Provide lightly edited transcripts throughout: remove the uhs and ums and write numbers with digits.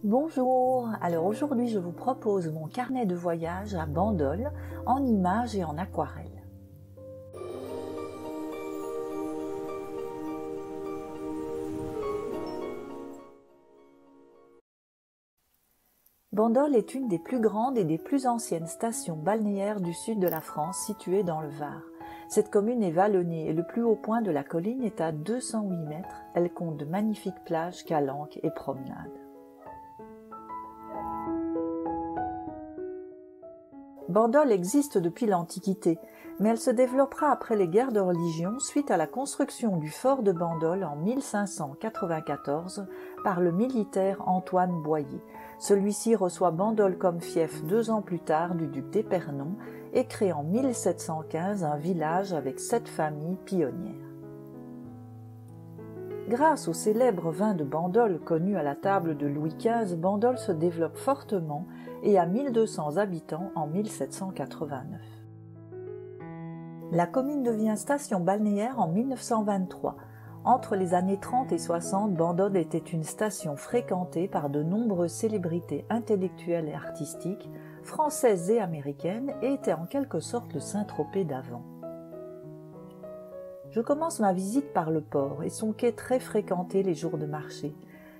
Bonjour, alors aujourd'hui je vous propose mon carnet de voyage à Bandol en images et en aquarelle. Bandol est une des plus grandes et des plus anciennes stations balnéaires du sud de la France située dans le Var. Cette commune est vallonnée et le plus haut point de la colline est à 208 mètres. Elle compte de magnifiques plages, calanques et promenades. Bandol existe depuis l'Antiquité, mais elle se développera après les guerres de religion suite à la construction du fort de Bandol en 1594 par le militaire Antoine Boyer. Celui-ci reçoit Bandol comme fief 2 ans plus tard du duc d'Épernon et crée en 1715 un village avec 7 familles pionnières. Grâce au célèbre vin de Bandol connu à la table de Louis XV, Bandol se développe fortement et a 1200 habitants en 1789. La commune devient station balnéaire en 1923. Entre les années 30 et 60, Bandol était une station fréquentée par de nombreuses célébrités intellectuelles et artistiques, françaises et américaines, et était en quelque sorte le Saint-Tropez d'avant. Je commence ma visite par le port et son quai très fréquenté les jours de marché.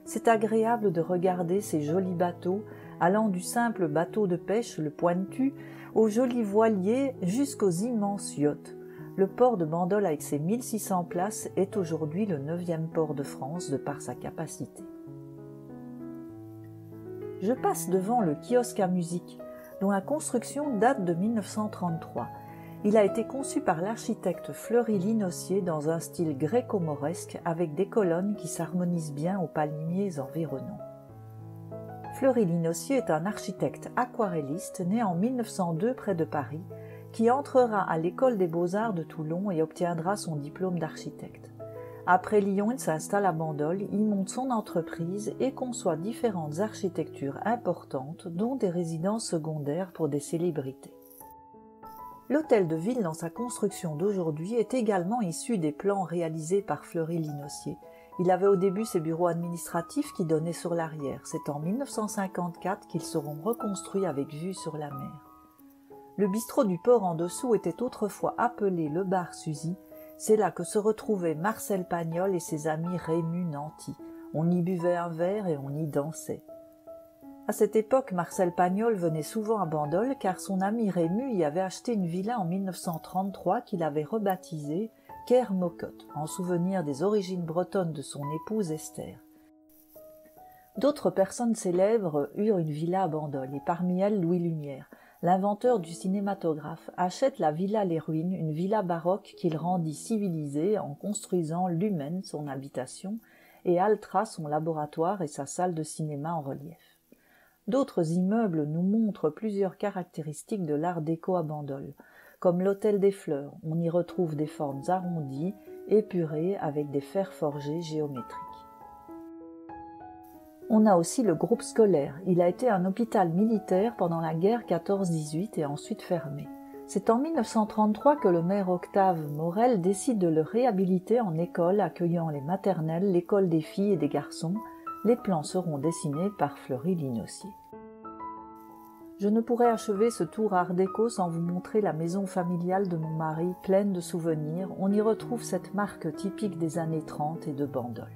C'est agréable de regarder ces jolis bateaux, allant du simple bateau de pêche, le pointu, aux jolis voiliers jusqu'aux immenses yachts. Le port de Bandol avec ses 1600 places est aujourd'hui le 9e port de France de par sa capacité. Je passe devant le kiosque à musique, dont la construction date de 1933. Il a été conçu par l'architecte Fleury Linossier dans un style gréco-mauresque avec des colonnes qui s'harmonisent bien aux palmiers environnants. Fleury Linossier est un architecte aquarelliste né en 1902 près de Paris, qui entrera à l'école des beaux-arts de Toulon et obtiendra son diplôme d'architecte. Après Lyon, il s'installe à Bandol, y monte son entreprise et conçoit différentes architectures importantes, dont des résidences secondaires pour des célébrités. L'hôtel de ville dans sa construction d'aujourd'hui est également issu des plans réalisés par Fleury Linossier. Il avait au début ses bureaux administratifs qui donnaient sur l'arrière. C'est en 1954 qu'ils seront reconstruits avec vue sur la mer. Le bistrot du port en dessous était autrefois appelé le bar Suzy. C'est là que se retrouvaient Marcel Pagnol et ses amis Rému Nanty. On y buvait un verre et on y dansait. À cette époque, Marcel Pagnol venait souvent à Bandol car son ami Rému y avait acheté une villa en 1933 qu'il avait rebaptisée Caire Mocotte, en souvenir des origines bretonnes de son épouse Esther. D'autres personnes célèbres eurent une villa à Bandol, et parmi elles Louis Lumière, l'inventeur du cinématographe, achète la villa Les Ruines, une villa baroque qu'il rendit civilisée en construisant Lumen, son habitation, et Altra, son laboratoire et sa salle de cinéma en relief. D'autres immeubles nous montrent plusieurs caractéristiques de l'art déco à Bandol, comme l'Hôtel des Fleurs. On y retrouve des formes arrondies, épurées, avec des fers forgés géométriques. On a aussi le groupe scolaire. Il a été un hôpital militaire pendant la guerre 14-18 et ensuite fermé. C'est en 1933 que le maire Octave Morel décide de le réhabiliter en école, accueillant les maternelles, l'école des filles et des garçons. Les plans seront dessinés par Fleury Linossier. Je ne pourrais achever ce tour art déco sans vous montrer la maison familiale de mon mari, pleine de souvenirs. On y retrouve cette marque typique des années 30 et de Bandol.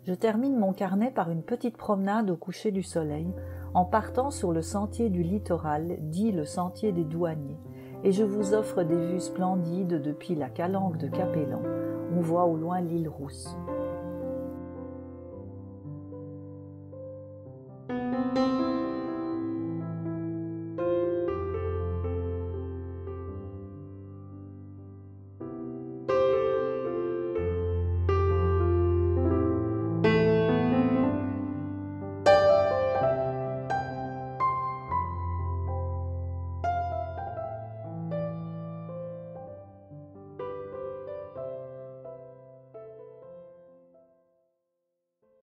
Je termine mon carnet par une petite promenade au coucher du soleil, en partant sur le sentier du littoral, dit le sentier des douaniers, et je vous offre des vues splendides depuis la calanque de Capellan. On voit au loin l'île Rousse.